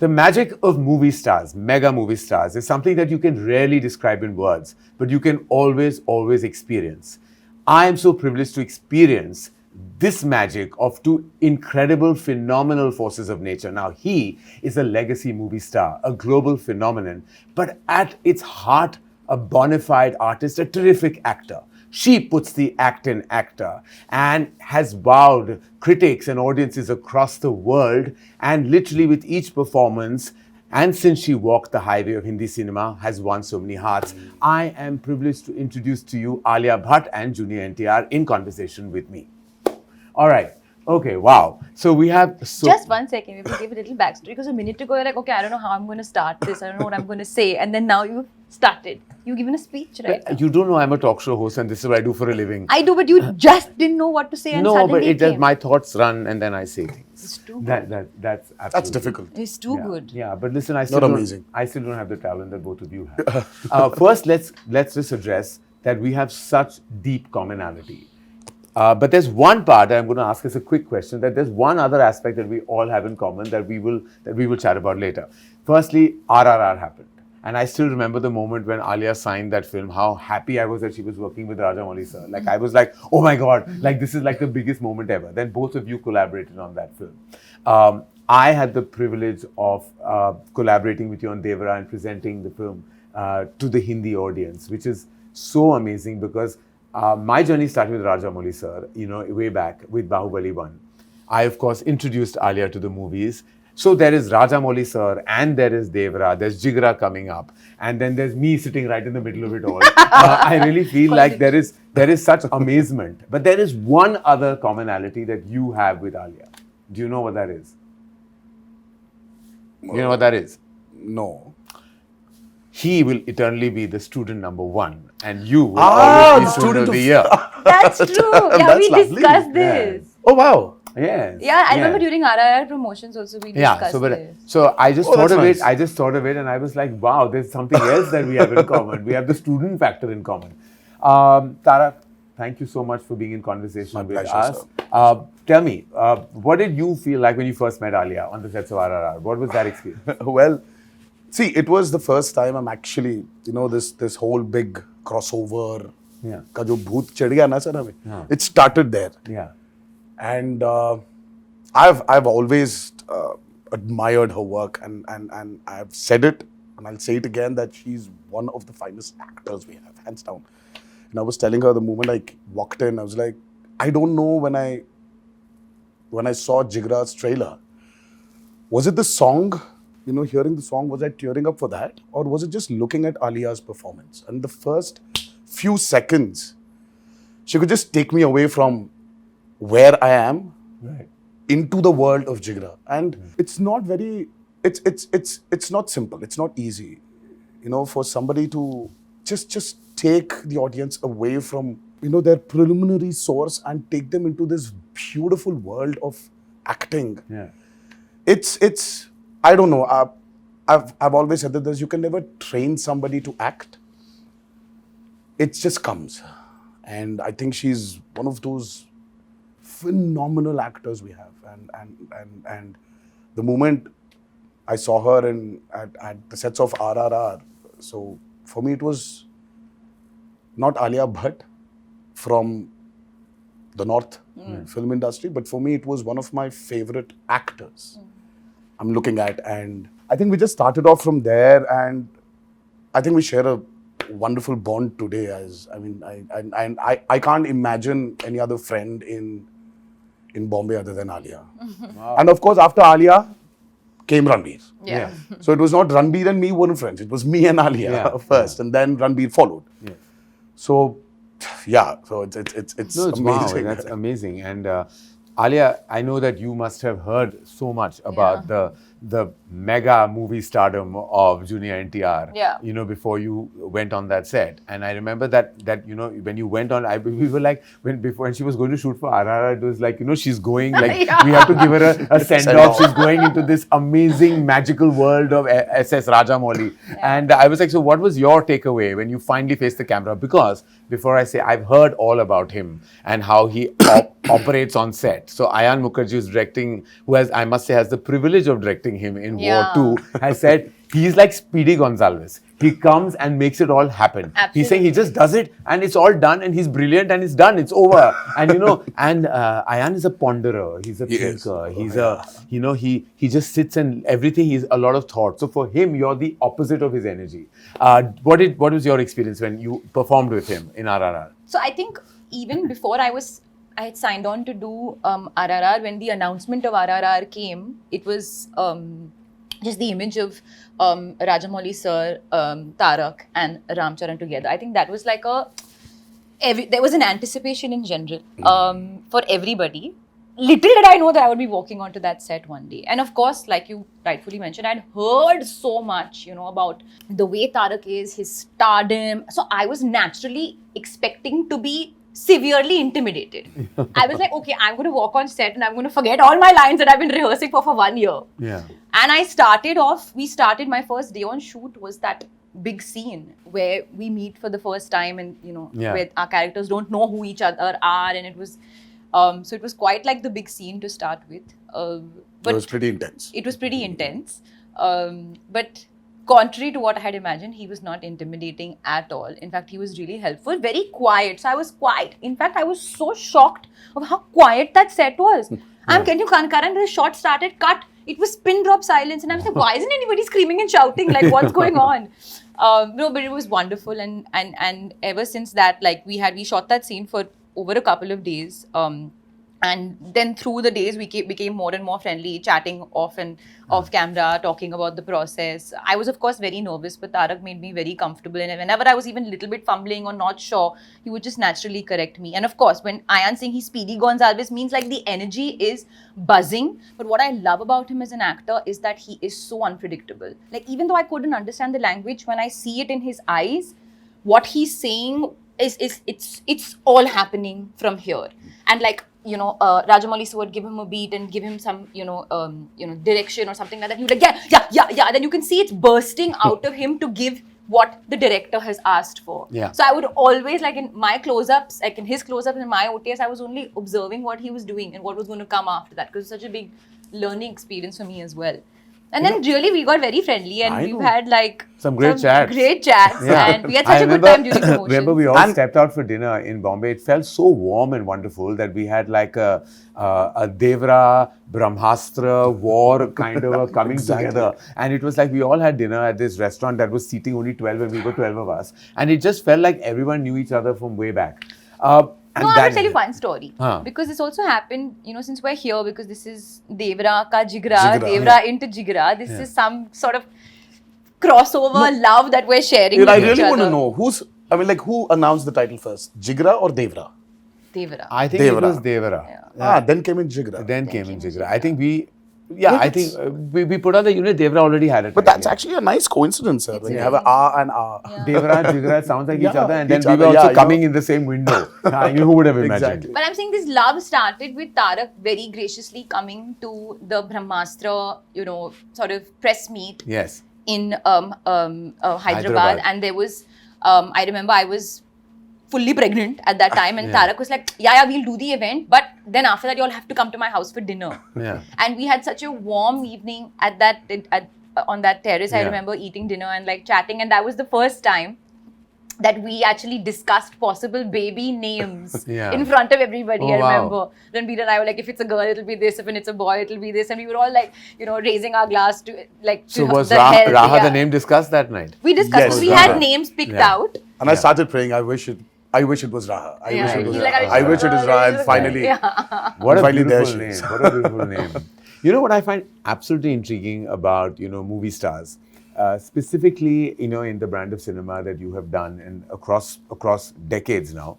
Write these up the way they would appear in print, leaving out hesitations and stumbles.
The magic of movie stars, mega movie stars, is something that you can rarely describe in words, but you can always, always experience. I am so privileged to experience this magic of two incredible, phenomenal forces of nature. Now, he is a legacy movie star, a global phenomenon, but at its heart, a bona fide artist, a terrific actor. She puts the act in actor and has wowed critics and audiences across the world, and literally with each performance, and since she walked the highway of Hindi cinema, has won so many hearts. I am privileged to introduce to you Alia Bhatt and Junior NTR in conversation with me. All right. Okay, wow. So we have... Just 1 second, we will give a little backstory. Because a minute ago, you're like, okay, I don't know how I'm going to start this. I don't know what I'm going to say. And then now you've started. You've given a speech, right? You don't know I'm a talk show host and this is what I do for a living. I do, but you just didn't know what to say and no, suddenly but my thoughts run and then I say things. It's too good. That's absolutely... That's difficult. It's too good. Yeah, but listen, I still amazing. I still don't have the talent that both of you have. First, let's just address that we have such deep commonality. But there's one part that I'm going to ask as a quick question, that there's one other aspect that we all have in common that we will chat about later. Firstly, RRR happened. And I still remember the moment when Alia signed that film, how happy I was that she was working with Rajamouli sir. Like, I was like, oh my God, like this is like the biggest moment ever. Then both of you collaborated on that film. I had the privilege of collaborating with you on Devara and presenting the film to the Hindi audience, which is so amazing because my journey started with Rajamouli sir, way back with Bahubali 1. I, of course, introduced Alia to the movies. So there is Rajamouli sir and there is Devara, there's Jigra coming up, and then there's me sitting right in the middle of it all. I really feel like there is such amazement. But there is one other commonality that you have with Alia. Do you know what that is? You know what that is? No. He will eternally be the student number 1 and you will always be student of the year. That's true. Yeah, That's we lovely. discussed this. Oh, wow. Yes. Yeah, I remember during RRR promotions also we discussed this. So I just thought of nice. it. I just thought of it, and I was like, "Wow, there's something else that we have in common. We have the student factor in common." Tarak, thank you so much for being in conversation My with pleasure, us. Tell me, what did you feel like when you first met Alia on the sets of RRR? What was that experience? Well, see, it was the first time I'm actually, this whole big crossover. Yeah. Ka jo bhoot chad gaya na sir hame. Yeah. It started there. Yeah. And I've always admired her work, and I've said it, and I'll say it again, that she's one of the finest actors we have, hands down. And I was telling her the moment I walked in, I was like, I don't know when I saw Jigra's trailer, was it the song? Hearing the song, was I tearing up for that, or was it just looking at Alia's performance? And the first few seconds, she could just take me away from where I am, Right. into the world of Jigra. And it's not it's not simple. It's not easy, for somebody to just take the audience away from, their preliminary source and take them into this beautiful world of acting. Yeah. It's I don't know. I've always said that you can never train somebody to act. It just comes. And I think she's one of those phenomenal actors we have, and the moment I saw her at the sets of RRR, so for me it was not Alia Bhatt from the North film industry, but for me it was one of my favorite actors I'm looking at, and I think we just started off from there, and I think we share a wonderful bond today. I can't imagine any other friend in Bombay other than Alia. Wow. And of course, after Alia came Ranbir. Yeah. So it was not Ranbir and me weren't friends. It was me and Alia first, and then Ranbir followed. Yeah. So, so it's amazing. Wow, that's amazing. And Alia, I know that you must have heard so much about the mega movie stardom of Junior NTR, before you went on that set. And I remember that when you went on, we were like, when she was going to shoot for RRR, it was like, she's going, like, we have to give her a send-off. She's going into this amazing, magical world of SS Rajamouli. Yeah. And I was like, so what was your takeaway when you finally faced the camera? Because before I say, I've heard all about him and how he operates on set. So Ayan Mukherjee is directing, who has, I must say, has the privilege of directing casting him in Yeah. War 2 has said he's like Speedy Gonzalez. He comes and makes it all happen. He's saying he just does it and it's all done and he's brilliant and it's done. It's over. And and Ayan is a ponderer. He's a thinker. He's he just sits and everything. He's a lot of thought. So for him, you're the opposite of his energy. What was your experience when you performed with him in RRR? So I think even before I had signed on to do RRR, when the announcement of RRR came, it was just the image of Rajamouli sir, Tarak and Ramcharan together. I think that was like there was an anticipation in general for everybody. Little did I know that I would be walking onto that set one day. And of course, like you rightfully mentioned, I'd heard so much, about the way Tarak is, his stardom. So I was naturally expecting to be severely intimidated. I was like, okay, I'm going to walk on set and I'm going to forget all my lines that I've been rehearsing for 1 year. Yeah. And we started my first day on shoot was that big scene where we meet for the first time and, where our characters don't know who each other are. And it was, so it was quite like the big scene to start with. But it was pretty intense. It was pretty intense. But contrary to what I had imagined, he was not intimidating at all. In fact, he was really helpful, very quiet. So I was quiet. In fact, I was so shocked of how quiet that set was. I'm getting Karan, the shot started, cut. It was pin drop silence. And I was like, why isn't anybody screaming and shouting? Like, what's going on? No, but it was wonderful. And ever since that, like, we shot that scene for over a couple of days. And then through the days, we became more and more friendly, chatting off camera, talking about the process. I was, of course, very nervous, but Tarak made me very comfortable. And whenever I was even a little bit fumbling or not sure, he would just naturally correct me. And of course, when Ayan saying he's Speedy Gonzalez means like the energy is buzzing. But what I love about him as an actor is that he is so unpredictable. Like, even though I couldn't understand the language, when I see it in his eyes, what he's saying it's all happening from here. And like, Rajamouli sir would give him a beat and give him some, direction or something like that. He would like, yeah. Then you can see it's bursting out of him to give what the director has asked for. Yeah. So I would always, like in my close-ups, like in his close-ups and my OTS, I was only observing what he was doing and what was going to come after that, because it's such a big learning experience for me as well. And then really we got very friendly and we've had like some great chats. And we had such a good time during the motions. Remember we all stepped out for dinner in Bombay. It felt so warm and wonderful that we had like a Devara, Brahmastra war kind of coming together. And it was like we all had dinner at this restaurant that was seating only 12 and we were 12 of us. And it just felt like everyone knew each other from way back. No, I will tell you one story. Because this also happened, since we're here, because this is Devara ka Jigra, Devara into Jigra. This is some sort of crossover love that we're sharing with I each really other. want to know, who announced the title first? Jigra or Devara? Devara. I think it was Devara. Then came in Jigra. Then came in Jigra. I think we put on the unit. Devara already had it. But that's actually a nice coincidence, sir. When you have an R and R. Devara, Jigra sounds like each other, and then we were also coming in the same window. Who would have imagined? Exactly. But I'm saying this love started with Tarak very graciously coming to the Brahmastra, sort of press meet. Yes. In Hyderabad. And there was, I remember I was fully pregnant at that time, and Tarak was like, yeah, we'll do the event, but then after that you all have to come to my house for dinner. Yeah. And we had such a warm evening on that terrace. I remember eating dinner and like chatting, and that was the first time that we actually discussed possible baby names in front of everybody. I remember. Then Veer and I were like, if it's a girl, it'll be this. If it's a boy, it'll be this. And we were all like, raising our glass to like. So to was the Raha the name discussed that night? We discussed. Yes, we had names picked out. And I started praying, I wish it was Raha. I wish it was Raha. And finally, What a finally beautiful name. What a beautiful name. You know what I find absolutely intriguing about, movie stars, specifically, in the brand of cinema that you have done and across decades now,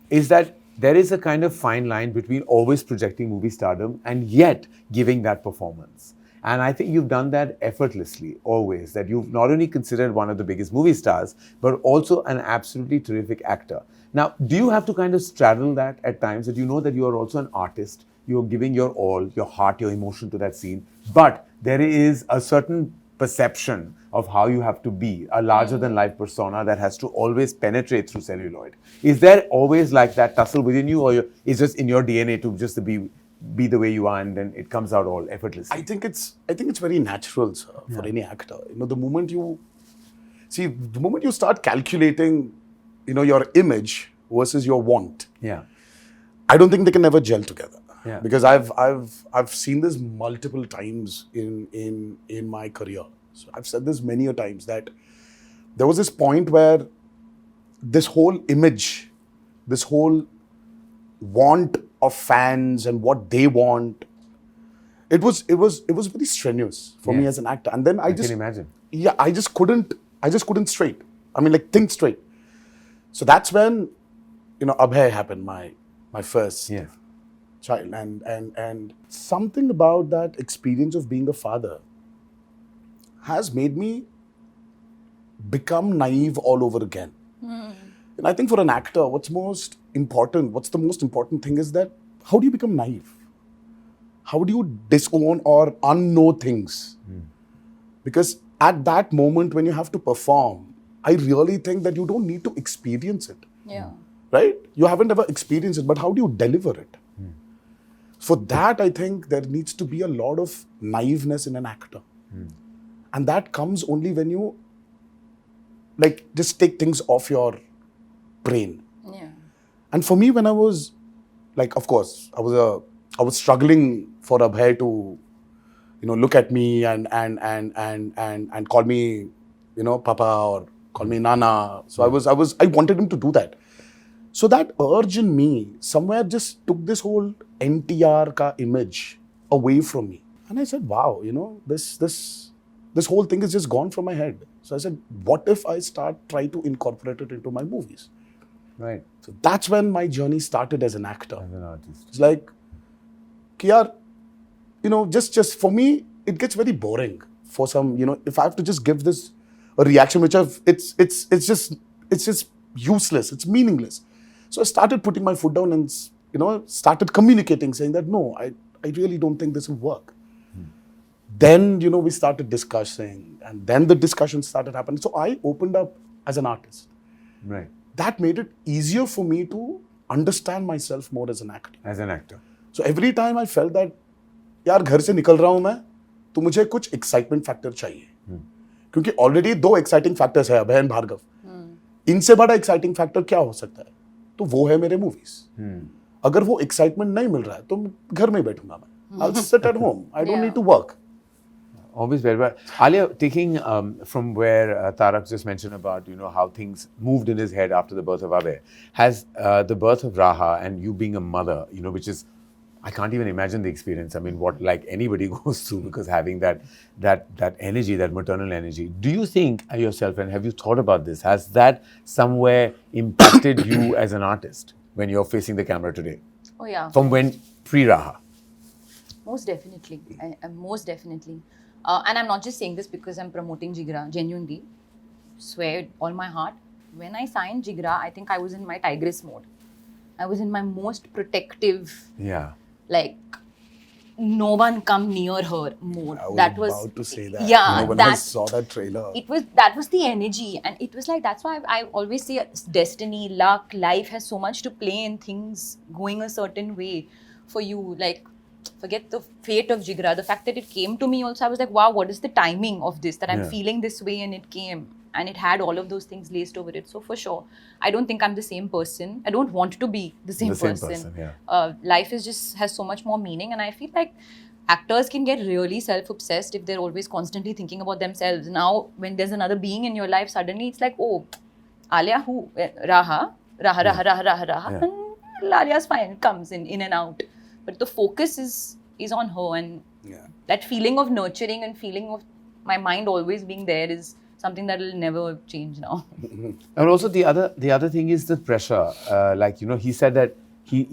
is that there is a kind of fine line between always projecting movie stardom and yet giving that performance. And I think you've done that effortlessly, always, that you've not only considered one of the biggest movie stars, but also an absolutely terrific actor. Now, do you have to kind of straddle that at times, that you know that you are also an artist, you're giving your all, your heart, your emotion to that scene, but there is a certain perception of how you have to be, a larger-than-life persona that has to always penetrate through celluloid. Is there always like that tussle within you, or is just in your DNA to just be be the way you are, and then it comes out all effortlessly? I think it's very natural, sir, for any actor. The moment you start calculating, your image versus your want, Yeah. I don't think they can never gel together. Yeah. Because I've seen this multiple times in my career. So I've said this many a times that there was this point where this whole image, this whole want of fans and what they want, it was very strenuous for me Yeah. as an actor. And then I can imagine. Yeah, I just couldn't straight. I mean, like, think straight. So that's when, Abhay happened, my first Yeah. child, and something about that experience of being a father has made me become naive all over again. And I think for an actor, what's the most important thing is that how do you become naive? How do you disown or unknow things? Because at that moment when you have to perform, I really think that you don't need to experience it. Yeah. Right? You haven't ever experienced it, but how do you deliver it? For that, I think there needs to be a lot of naiveness in an actor. And that comes only when you just take things off your brain. Yeah. And for me, when I was of course, I was struggling for Abhay to, look at me and call me, Papa, or call me Nana. So I wanted him to do that. So that urge in me somewhere just took this whole NTR ka image away from me. And I said, wow, this whole thing is just gone from my head. So I said, what if I try to incorporate it into my movies? Right. So that's when my journey started as an actor. As an artist. It's like, Kiyar, just for me, it gets very boring for some, if I have to just give this a reaction, it's just useless, it's meaningless. So I started putting my foot down and, started communicating, saying that, no, I really don't think this will work. Then, we started discussing, and then the discussion started happening. So I opened up as an artist. Right. That made it easier for me to understand myself more as an actor. As an actor. So every time I felt that, यार घर से निकल रहा हूं मैं, तो मुझे कुछ excitement factor चाहिए. क्योंकि already 2 exciting factors है, अभय और भार्गव. इनसे बड़ा exciting factor क्या हो सकता है? तो वो है मेरे movies. अगर वो excitement नहीं मिल रहा है, तो घर में बैठूंगा मैं. I'll sit at home. I don't need to work. Always very well. Alia, taking from where Tarak just mentioned about, how things moved in his head after the birth of Abhay, has the birth of Raha and you being a mother, which is, I can't even imagine the experience. I mean, what like anybody goes through, because having that energy, that maternal energy. Do you think yourself, and have you thought about this, has that somewhere impacted you as an artist when you're facing the camera today? Oh yeah. From when pre-Raha? Most definitely. Most definitely. And I'm not just saying this because I'm promoting Jigra, genuinely. Swear with all my heart. When I signed Jigra, I think I was in my tigress mode. I was in my most protective, like, no one come near her mode. I was that was about to say that. Yeah, when I saw that trailer. That was the energy. And it was like, that's why I always say destiny, luck, life has so much to play in things going a certain way for you. Like, forget the fate of Jigra. The fact that it came to me also, I was like, wow, what is the timing of this? That I'm feeling this way and it came. And it had all of those things laced over it. So for sure, I don't think I'm the same person. I don't want to be the same person. Life has so much more meaning. And I feel like actors can get really self-obsessed if they're always constantly thinking about themselves. Now, when there's another being in your life, suddenly it's like, oh, Alia who? Raha. And Alia's fine, comes in and out. But the focus is on her, and that feeling of nurturing and feeling of my mind always being there is something that will never change now. And also the other thing is the pressure. He said that he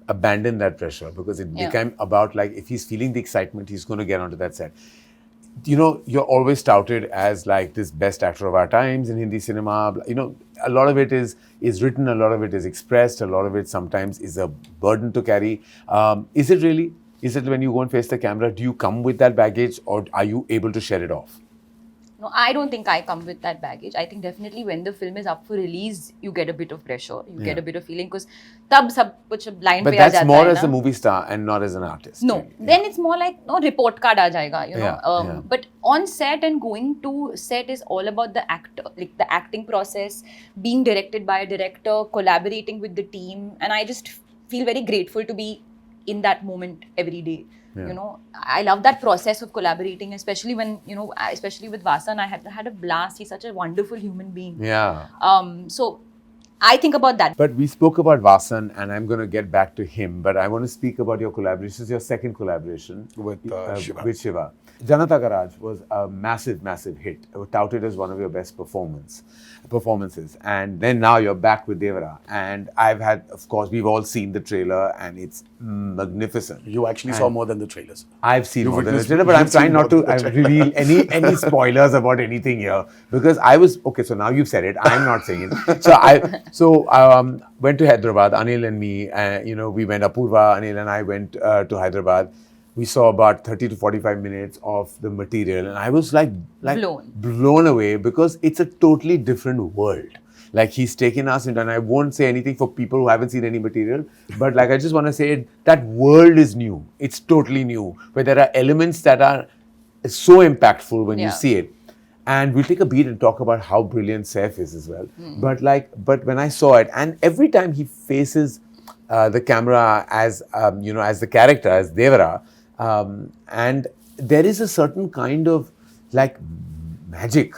abandoned that pressure because it became about, like, if he's feeling the excitement, he's going to get onto that set. You're always touted as like this best actor of our times in Hindi cinema. A lot of it is written, a lot of it is expressed, a lot of it sometimes is a burden to carry. Is it really? Is it when you go and face the camera, do you come with that baggage, or are you able to shed it off? No, I don't think I come with that baggage. I think definitely when the film is up for release, you get a bit of pressure. You get a bit of feeling because तब सब कुछ blind But पे आ that's जाता more है as a ना. movie star and not as an artist. No, really. then it's more like no report card आ जाएगा, you know. Yeah. But on set and going to set is all about the actor, like the acting process, being directed by a director, collaborating with the team, and I just feel very grateful to be in that moment every day. Yeah. You know, I love that process of collaborating, especially when, you know, especially with Vasan, I had a blast. He's such a wonderful human being. Yeah. So I think about that. But we spoke about Vasan, and I'm going to get back to him. But I want to speak about your collaboration. This is your second collaboration With Shiva. With Shiva. Janata Garage was a massive, massive hit. It was touted as one of your best performances. And then now you're back with Devara. And I've had, of course, we've all seen the trailer, and it's magnificent. You actually saw more than the trailers. I've seen more than the witnessed- trailer, but I'm you've seen trying not more to than the trailer. reveal any spoilers about anything here, because I was okay. So now you've said it. I'm not saying it. So I went to Hyderabad. Anil and me, you know, we went. Apurva, Anil and I went to Hyderabad. We saw about 30 to 45 minutes of the material, and I was like blown away, because it's a totally different world. Like, he's taken us into, and I won't say anything for people who haven't seen any material, but like, I just want to say that world is new. It's totally new, where there are elements that are so impactful when you see it. And we'll take a beat and talk about how brilliant Saif is as well. But when I saw it, and every time he faces the camera as, you know, as the character, as Devara, and there is a certain kind of like magic